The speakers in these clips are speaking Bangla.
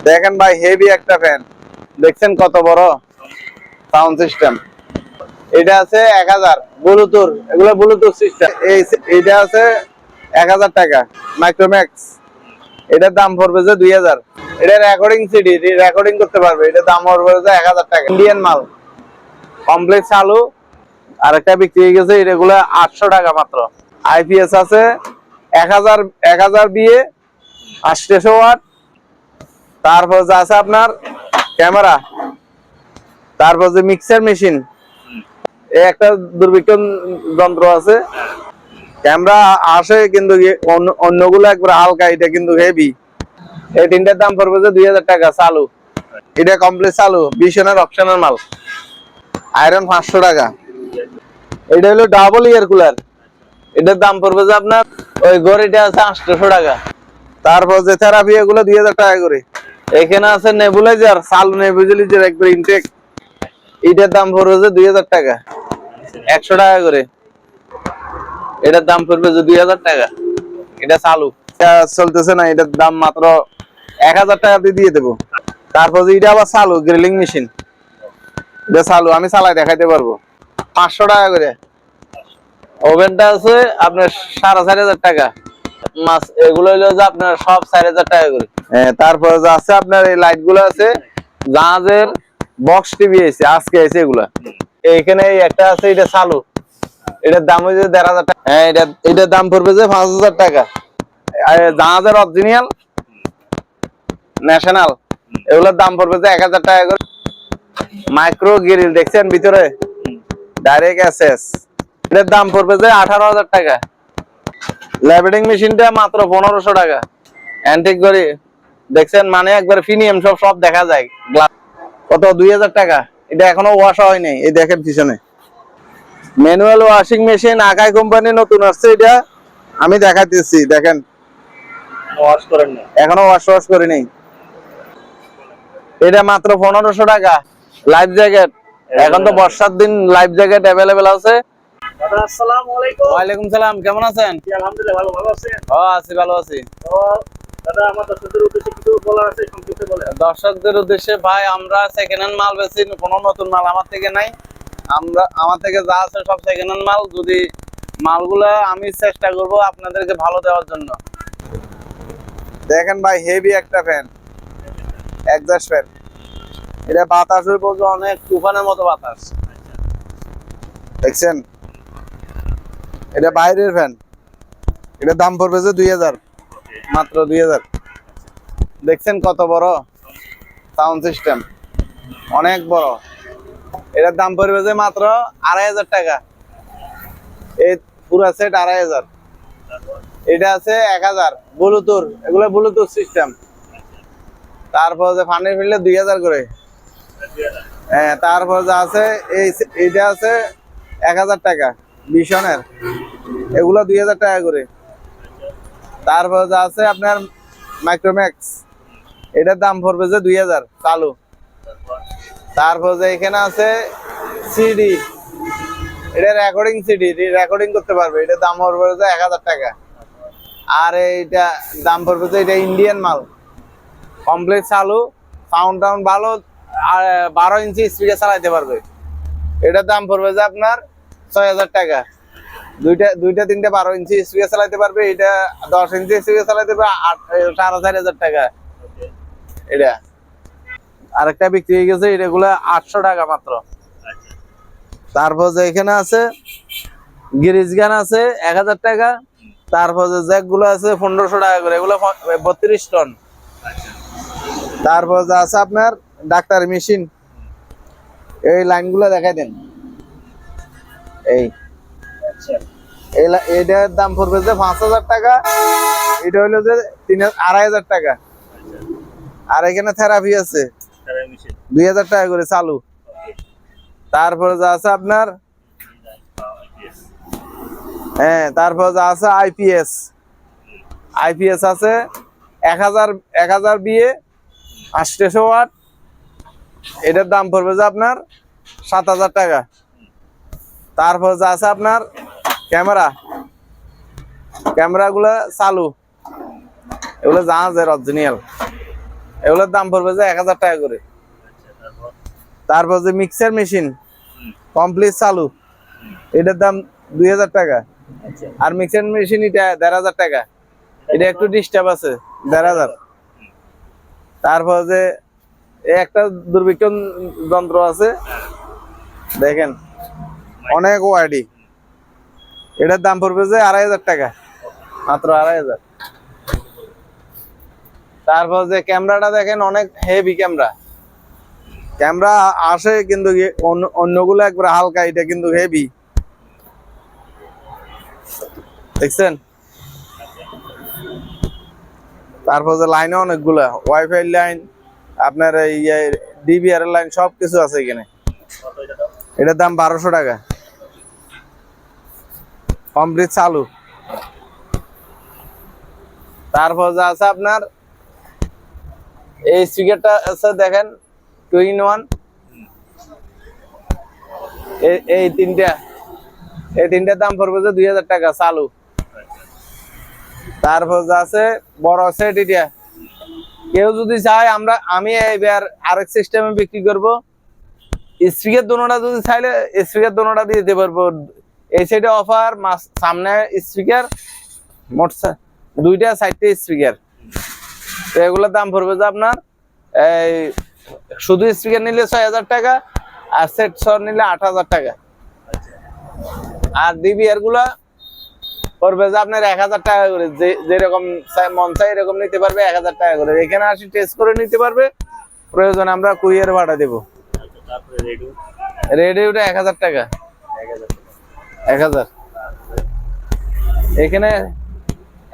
দেখেন ভাই, হেভি একটা ফ্যান। দেখছেন কত বড় সাউন্ড সিস্টেম। এটা আছে 1000 ব্লুটুথ, এগুলো ব্লুটুথ সিস্টেম। এইটা আছে 1000 টাকা মাইক্রোম্যাক্স। এটার দাম পড়বে যে 2000। এটা রেকর্ডিং সিডি, রেকর্ডিং করতে পারবে। এটার দাম পড়বে যে 1000 টাকা। ইন্ডিয়ান মাল, কমপ্লেক্স আলু। আর একটা বিক্রি হয়ে গেছে, এগুলো 800 টাকা মাত্র। আইপিএস আছে 1000 বিয়ে 800 ওয়াট। তারপর যে আছে আপনার ক্যামেরা, তারপর যে মিক্সার মেশিন, এই একটা দূরবীক্ষণ যন্ত্র আছে। ক্যামেরা আসে কিন্তু অন্যগুলো একবার হালকা, এটা কিন্তু হেভি। এই তিনটার দাম পড়বে যে 2000 টাকা চালু। এটা কমপ্লিট চালু, বিশনের অপশনের মাল। আয়রন 500 টাকা। এটা হলো ডাবল ইয়ার কুলার। এটার দাম পড়বে যে আপনার ওই গড়িটা আছে 800 টাকা। তারপর যে থেরাপি, এগুলো 2000 টাকা করে। এখানে আছে নেবুলাইজার, চালু নেবুলাইজার একবার ইনটেক। এটার দাম পড়বে যে 2000 টাকা, 100 টাকা করে। এটার দাম পড়বে যে 2000 টাকা। এটা চালু, এটা চলতেছে না। এটার দাম মাত্র 1000 টাকা দিয়ে দেবো। তারপর এটা আবার চালু গ্রিলিং মেশিন। এটা চালু, আমি চালাই দেখাইতে পারবো। 500 টাকা করে। ওভেনটা আছে আপনার 4500 টাকা। মাছ এগুলো হলো যে আপনার সব 4000 টাকা করে। তারপর যে আছে আপনার এই লাইট গুলো আছে, জাহাজের বক্স টিভি আছে, আজকে আছে এগুলা। এইখানে একটা আছে, এটা চালু। এটার দাম হয়েছে 1500 টাকা। হ্যাঁ, এটার দাম পড়বে যে 5000 টাকা। জাহাজের অরিজিনাল ন্যাশনাল, এগুলোর দাম পড়বে যে 1000 টাকা করে। মাইক্রো গ্রিল দেখছেন ভিতরে, ডাইরেক্ট এসএস। এটার দাম পড়বে যে 18000 টাকা। লেভেলিং মেশিনটা মাত্র 1500 টাকা। অ্যান্টিক ঘড়ি দেখছেন, মানে একবার প্রিমিয়াম, সব দেখা যায়। কত 2000 টাকা। এটা এখনো ওয়াশ হয়নি, এই দেখেন পিছনে। ম্যানুয়াল ওয়াশিং মেশিন, আকাই কোম্পানি, নতুন আসছে এটা। আমি দেখাইতেছি, দেখেন। ওয়াশ করেন না এখনো ওয়াশ করি নাই। এটা মাত্র 1500 টাকা। লাইফ জ্যাকেট, এখন তো বর্ষার দিন, লাইফ জ্যাকেট অ্যাভেলেবেল আছে। দাদা আসসালামু আলাইকুম। ওয়ালাইকুম সালাম, কেমন আছেন? জি আলহামদুলিল্লাহ, ভালো আছেন? আছি, ভালো আছি। তো দাদা, আমার দর্শকদের উদ্দেশ্যে কিছু বলার আছে, সংক্ষিপ্ত বলেন। দর্শকদের উদ্দেশ্যে ভাই, আমরা সেকেন্ড হ্যান্ড মাল বেচি, কোনো নতুন মাল আমার থেকে নাই। আমার থেকে যা আছে সব সেকেন্ড হ্যান্ড মাল। যদি মালগুলা আমি চেষ্টা করব আপনাদেরকে ভালো দেওয়ার জন্য। দেখেন ভাই, হেভি একটা ফ্যান, এক্সস্ট ফ্যান। এটা বাতাস হয়ে পড়ছে, অনেক তুফানের মতো বাতাস। দেখছেন, এটা বাইরের ফ্যান। এটার দাম পড়বে যে 2000, মাত্র 2000। দেখছেন কত বড় সাউন্ড সিস্টেম, অনেক বড়। এটার দাম পড়বে যে মাত্র 2500 টাকা। এই পুরো সেট 2500। এটা আছে 1000 ব্লুটুথ, এগুলো ব্লুটুথ সিস্টেম। তারপর যে ফানি ফিরলে 2000 করে। হ্যাঁ, তারপর যে আছে এইটা আছে 1000 টাকা বিশনের, এগুলো 2000 টাকা করে। তারপর যে আছে আপনার মাইক্রোম্যাক্স, এটার দাম পড়বে যে 2000 চালু। তারপর যে এখানে আছে সিডি, এটা রেকর্ডিং সিডি, রেকর্ডিং করতে পারবে। এটার দাম পড়বে যে 1000 টাকা। আর এইটা দাম পড়বে যে, এটা ইন্ডিয়ান মাল, কমপ্লিট চালু, সাউন্ড টাউন্ড ভালো। আর 12 ইঞ্চি স্পিকার চালাইতে পারবে। এটার দাম পড়বে যে আপনার 6000 টাকা। দুইটা তিনটা 12 ইঞ্চি স্পিকার চালাইতে পারবে। এটা 10 ইঞ্চি স্পিকার চালাইতে পারবে 4500 টাকা। এটা আরেকটা বিক্রি হয়ে গেছে, এগুলো 800 টাকা মাত্র। তারপর যে এখানে আছে গিরিজ গান আছে 1000 টাকা। তারপর যে জ্যাক গুলো আছে 1500 টাকা করে, এগুলো 32 টন। তারপর যে আছে আপনার ডাক্তার মেশিন, এই লাইনগুলো দেখাই দেন। এইটার দাম পড়বে যে 5000 টাকা। এটা হইলো যে 2500 টাকা। আর এখানে থেরাপি আছে 2000 টাকা করে চালু। তারপরে যা আছে আপনার, হ্যাঁ, তারপর যা আছে আইপিএস আছে 1000 বিয়ে 800 ওয়াট। এটার দাম পড়বে যে আপনার 7000 টাকা। তারপর যা আছে আপনার ক্যামেরাগুলো চালু, এগুলো জাহাজের অরিজিনাল। এগুলোর দাম পড়বে যে 1000 টাকা করে। আচ্ছা, তারপর তারপর যে মিক্সার মেশিন কমপ্লিট চালু, এটার দাম 2000 টাকা। আচ্ছা, আর মিক্সার মেশিন এটা 1500 টাকা। এটা একটু ডিস্টার্ব আছে, 1500। তারপর যে এই একটা দূরবীক্ষণ যন্ত্র আছে, দেখেন অনেক ওয়াইডি, এটার দাম পড়বে যে 2500 টাকা, মাত্র 2500। তারপর যে ক্যামেরাটা দেখেন অনেক হেভি ক্যামেরা, ক্যামেরা আসে কিন্তু অন্যগুলো একবার হালকা, এটা কিন্তু হেভি, দেখছেন। তারপর যে লাইনে অনেকগুলা ওয়াইফাই লাইন, আপনার এই ডিবিআর লাইন সবকিছু আছে এখানে। কত এটা দাম? এটার দাম 1200 টাকা, কমপ্লিট চালু। তারপর যে আছে আপনার এই স্পিকারটা আছে দেখেন 2-in-1, এই তিনটার দাম পড়বে যে 2000 টাকা চালু। তারপর যে আছে বড় সেট, এটা কেউ যদি চায় আমি এবার আরেক সিস্টেমে বিক্রি করব। স্পিকার দোনোটা যদি চাইলে স্পিকার দোনোটা দিয়ে দিতে পারবো। এই সাইডে অফার, সামনে স্পিকার, মোট দুইটা সাইডে স্পিকার। তো এগুলোর দাম পড়বে যে আপনার এই শুধু স্পিকার নিলে 6000 টাকা, আর সেট সহ নিলে 8000 টাকা। আর ডিবিআর গুলা পড়বে যে আপনার 1000 টাকা করে, যেরকম মন চাই এরকম নিতে পারবে 1000 টাকা করে। এখানে আসি টেস্ট করে নিতে পারবে, প্রয়োজন আমরা কুরিয়ার ভাড়া দেবো। আচ্ছা, তারপরে রেডিও রেডিওটা 1000 টাকা, 1000 টাকা। 1000। এখানে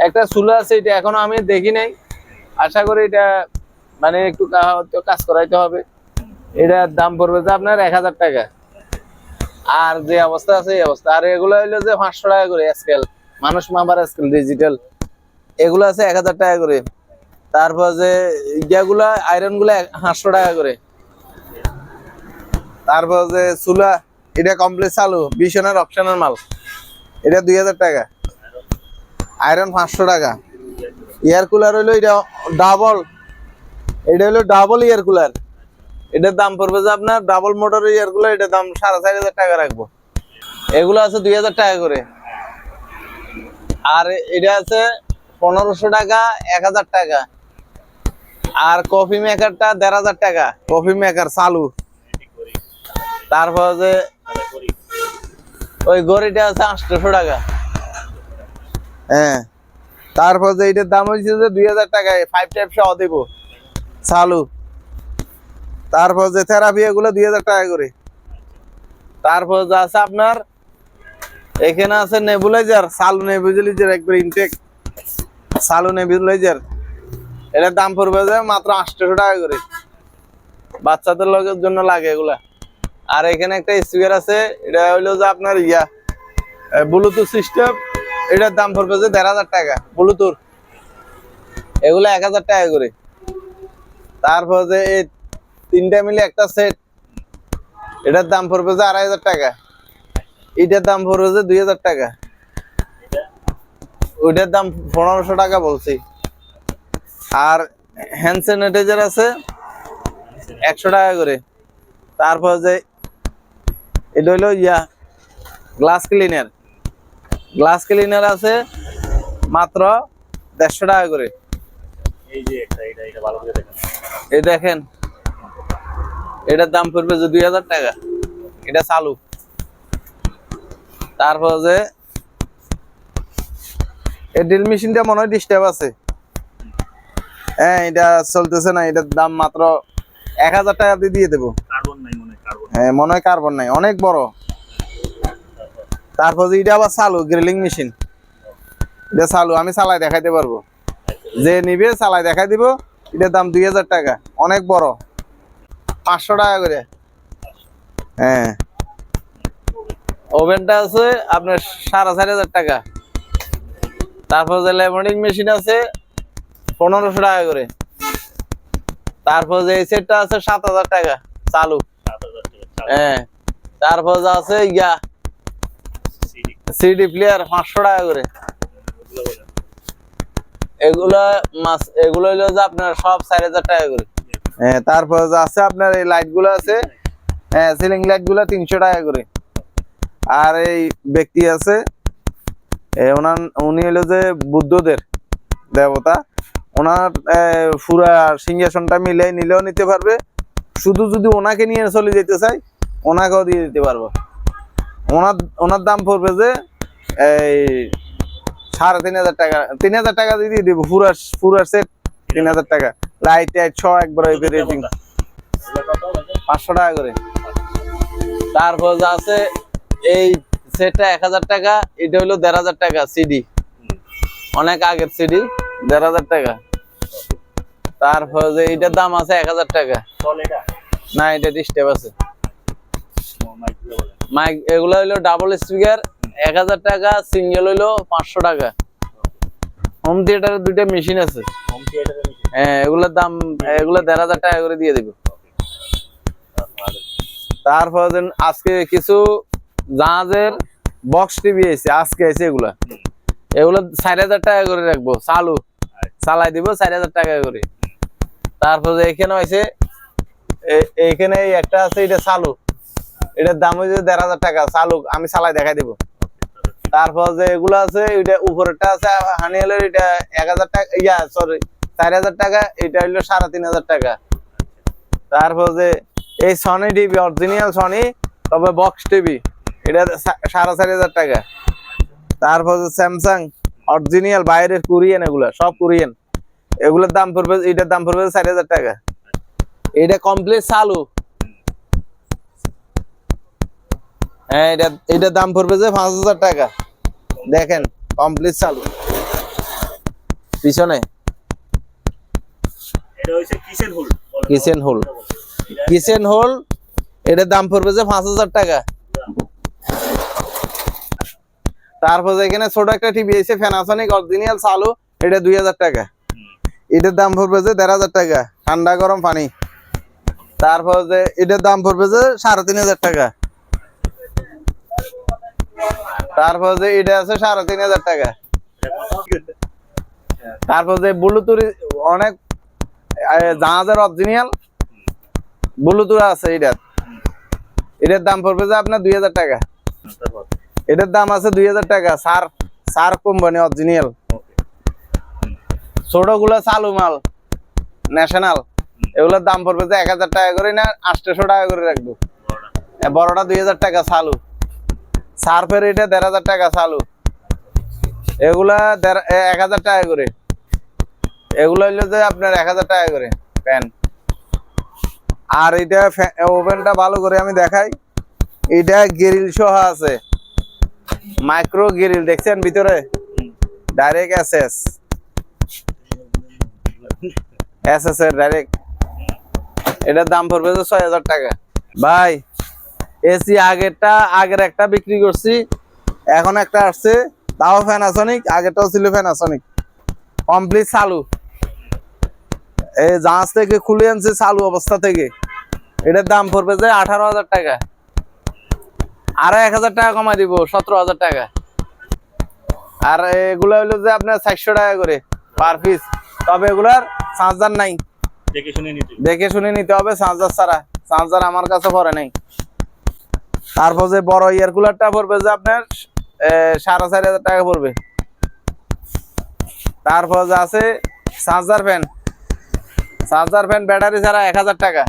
একটা চুলা আছে, এটা এখনো আমি দেখি নাই, আশা করি এটা মানে একটু কাজ করাইতে হবে। এটার দাম পড়বে যে আপনার 1000 টাকা। আর যে অবস্থা আছে এই অবস্থা। আর এগুলো হইলো যে 500 টাকা করে স্কেল, মানুষ মাপার স্কেল ডিজিটাল, এগুলো আছে 1000 টাকা করে। তারপর যে ইয়াগুলা আয়রন গুলা 500 টাকা করে। তারপর যে চুলা, এটা কমপ্লিট চালু, বিছানার অপশনাল মাল, এটা 2000 টাকা। আয়রন 500 টাকা। এয়ার কুলার হইলো এটা ডাবল, এটা হইলো ডাবল এয়ার কুলার, এটার দাম পড়বে যে আপনার ডাবল মোটরের এয়ার কুলার, এটার দাম 4500 টাকা রাখবো। এগুলো আছে 2000 টাকা করে। আর এটা আছে 1500 টাকা, 1000 টাকা। আর কফি মেকারটা 1500 টাকা, কফি মেকার চালু। তারপর যে ওই গড়িটা আছে 800 টাকা। হ্যাঁ, তারপর যে এটার দাম হয়েছে যে 2000 টাকায় 5 টাইপ সহ দেব, চালু। তারপর যে থেরাপি, এগুলো 2000 টাকা করে। তারপর যে আছে আপনার এখানে আছে নেবুলাইজার, চালু নেবুলাইজার, একবার ইনটেক চালু নেবুলাইজার, এটার দাম পড়বে যে মাত্র 800 টাকা করে, বাচ্চাদের লোকের জন্য লাগে এগুলা। আর এখানে একটা স্পিকার আছে, এটা হইলো যে আপনার ব্লুটুথ সিস্টেম, এটার দাম পড়বে যে 1500 টাকা ব্লুটুথ, এগুলো 1000 টাকা করে। তারপর যে এই তিনটা মিলে একটা সেট, এটার দাম পড়বে যে 2500 টাকা। এটার দাম পড়বে যে 2000 টাকা। ওইটার দাম 1500 টাকা বলছি। আর হ্যান্ড স্যানিটাইজার আছে 100 টাকা করে। তারপর যে এটা হইলো গ্লাস ক্লিনার, গ্লাস ক্লিনার আছে মাত্র 150 টাকা করে। এই যে এটা ভালো করে দেখেন, এই দেখেন, এটার দাম পড়বে যে 2000 টাকা, এটা চালু। তারপর যে এই ড্রিল মেশিনটা মনে হয় ডিস্টার্ব আছে, হ্যাঁ এটা চলতেছে না, এটার দাম মাত্র 1000 টাকা দিয়ে দেবো। কার্বন নাই মনে হয়, কার্বন। হ্যাঁ মনে হয় কার্বন নাই, অনেক বড়। তারপর যে এটা আবার চালু গ্রিলিং মেশিন, এটা চালু, আমি চালাই দেখাইতে পারবো, যে নিবে চালাই দেখাই দিব। এটার দাম 2000 টাকা, অনেক বড়, 500 টাকা করে। হ্যাঁ, ওভেনটা আছে আপনার 4500 টাকা। তারপর যে লেমনিং মেশিন আছে 1500 টাকা করে। তারপর যে এই সেটটা আছে 7000 টাকা চালু। 7000 টাকা। হ্যাঁ, তারপর যে আছে সিডি সিডি প্লেয়ার 500 টাকা করে। ওগুলো বলেন। এগুলা মাছ, এগুলো হলো যে আপনার সব 4000 টাকা করে। হ্যাঁ, তারপর যে আছে আপনার এই লাইট গুলো আছে, হ্যাঁ সিলিং লাইট গুলো 300 টাকা করে। আর এই ব্যক্তি আছে উনি হলো যে বুদ্ধদের দেবতা, ওনার পুরা সিংহাসনটা মিলে নিলেও নিতে পারবে, শুধু যদি ওনাকে নিয়ে চলে যেতে চাই ওনাকেও দিয়ে দিতে পারবো। ওনার দাম পড়বে যে এই 3500 টাকা, 3000 টাকা দিয়ে দিব পুরা সেট 3000 টাকা, লাইট টাইট সব একবার রেটিং 500 টাকা করে। তারপর আছে এই সেটটা 1000 টাকা, এটা হলো 1500 টাকা সিডি, অনেক আগের সিডি 1500 টাকা। তারপর যে এটার দাম আছে 1000 টাকা। না, এটা ডিস্টার্ব আছে মাইক। এগুলো হইলো ডাবল স্পিকার 1000 টাকা, সিঙ্গেল হইলো 500 টাকা। হোম থিয়েটারের দুইটা মেশিন আছে, হ্যাঁ এগুলোর দাম, এগুলো 1500 টাকা করে দিয়ে দিব। তারপর আজকে কিছু জাহাজের বক্স টিভি আছে, আজকে আছে এগুলো 4000 টাকা করে রাখবো, চালাই দিব 4000 টাকা করে। তারপর এখানে আছে, এইখানে একটা আছে, এটা চালু, এটার দাম হচ্ছে 1500 টাকা, চালু আমি চালাই দেখাই দিব। তারপর যে এগুলো আছে, এটা উপরেরটা আছে হানিয়ালের, এটা 1000 টাকা, 4000 টাকা, এটা হইলো 3500 টাকা। তারপর যে এই সনি টিভি, অরিজিনাল সনি, তবে বক্স টিভি, এটা 4500 টাকা। তারপর যে স্যামসাং অরিজিনাল, বাইরের কোরিয়ান, এগুলা সব কোরিয়ান, এগুলোর দাম পড়বে, এটার দাম পড়বে 4000 টাকা। এটা কমপ্লিট চালু, হ্যাঁ এটার দাম পড়বে যে 5000 টাকা। দেখেন কমপ্লিট চালু, পিছনে কিচেন হোল, এটার দাম পড়বে যে 5000 টাকা। তারপর এখানে ছোট একটা টিভি আছে প্যানাসোনিক অরিজিনাল চালু, এটা 2000 টাকা, এটার দাম পড়বে যে 1500 টাকা, ঠান্ডা গরম পানি। তারপর যে এটার দাম পড়বে যে 3500 টাকা। তারপর যে এটা আছে 3500 টাকা। তারপর যে ব্লুটুথ, অনেক জাহাজের অরিজিনাল ব্লুটুথ আছে, এটার দাম পড়বে যে আপনার 2000 টাকা। এটার দাম আছে 2000 টাকা, সার কোম্পানি অরিজিনাল। ছোট গুলা চালু মাল ন্যাশনাল, এগুলোর দাম পড়বে যে 1000 টাকা করে, না 800 টাকা করে রাখবো। বড়টা 2000 টাকা চালু, সার্ফের এটা 1500 টাকা চালু, এগুলা 1000 টাকা করে। এগুলো হইলো যে আপনার 1000 টাকা করে ফ্যান। আর এটা ওভেনটা ভালো করে আমি দেখাই, এটা গ্রিল সহ আছে, মাইক্রো গ্রিল, দেখছেন ভিতরে ডাইরেক্ট এসএস এর ডাইরেক্ট। এটার দাম পড়বে 6000 টাকা। ভাই এসি আগের একটা বিক্রি করছি, এখন একটা আসছে, তাও প্যানাসোনিক, আগেরটাও ছিল প্যানাসোনিক, কমপ্লিট চালু, এই জাহাজ থেকে খুলে আনছে চালু অবস্থা থেকে। এটার দাম পড়বে যে 18000 টাকা, আরো 1000 টাকা কমাই দিব, 17000 টাকা। আর এগুলো হইলো যে আপনার 400 টাকা করে পার পিস, তবে এগুলার চার্জার নাই, দেখে শুনে নিতে হবে, চার্জার ছাড়া, চার্জার আমার কাছে পড়ে নাই। তারপর যে বড় ইয়ার কুলারটা পড়বে যে আপনার 4500 টাকা পড়বে। তারপর যে আছে চার্জার ফ্যান ব্যাটারি ছাড়া 1000 টাকা।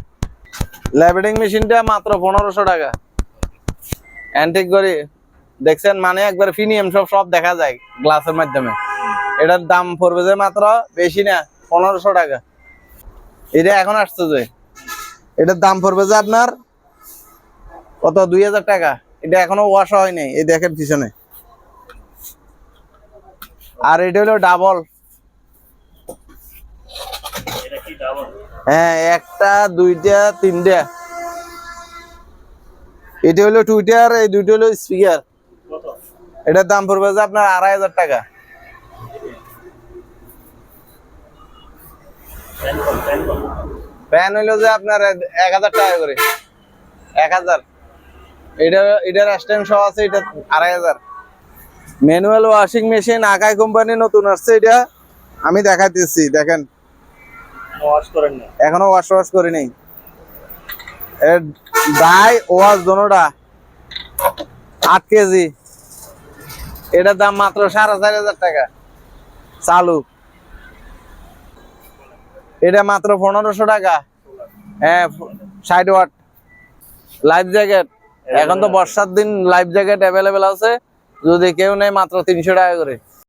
লেভেলিং মেশিনটা মাত্র 1500 টাকা। অ্যান্টিক ঘড়ি দেখছেন, মানে একবার প্রিমিয়াম, সব দেখা যায় গ্লাসের মাধ্যমে। এটার দাম পড়বে যে মাত্র, বেশি না, 1500 টাকা। এটা এখন আসছে যে, এটার দাম পড়বে যে আপনার কত, 2000 টাকা। এটা এখনো ওয়াশ হয় নাই, এই দেখেন পিছনে। আর এটা হলো ডাবল, হ্যাঁ একটা, দুইটা, তিনটা। এটা হলো টুইটার, এই দুইটা হলো স্পিকার। এটার দাম পড়বে যে আপনার 2500 টাকা। ফ্যান হইলো যে আপনার 1000 টাকা করে, 1000। এটার স্ট্যান্ড সহ আছে, এটা 2500। ম্যানুয়াল ওয়াশিং মেশিন আকাই কোম্পানি নতুন আসছে, এটা আমি দেখাইতেছি, দেখেন ওয়াশ করেন না। এখনো ওয়াশ করিনি। এর ডাই ওয়াশ দোনোটা 8 কেজি। এটার দাম মাত্র 4,500 টাকা চালু। এটা মাত্র 1500 টাকা। হ্যাঁ 60 ওয়াট লাইফ জ্যাকেট। এখন তো বর্ষার দিন লাইফ জ্যাকেট অ্যাভেলেবেল আছে, যদি কেউ নেয় মাত্র 300 টাকা করে।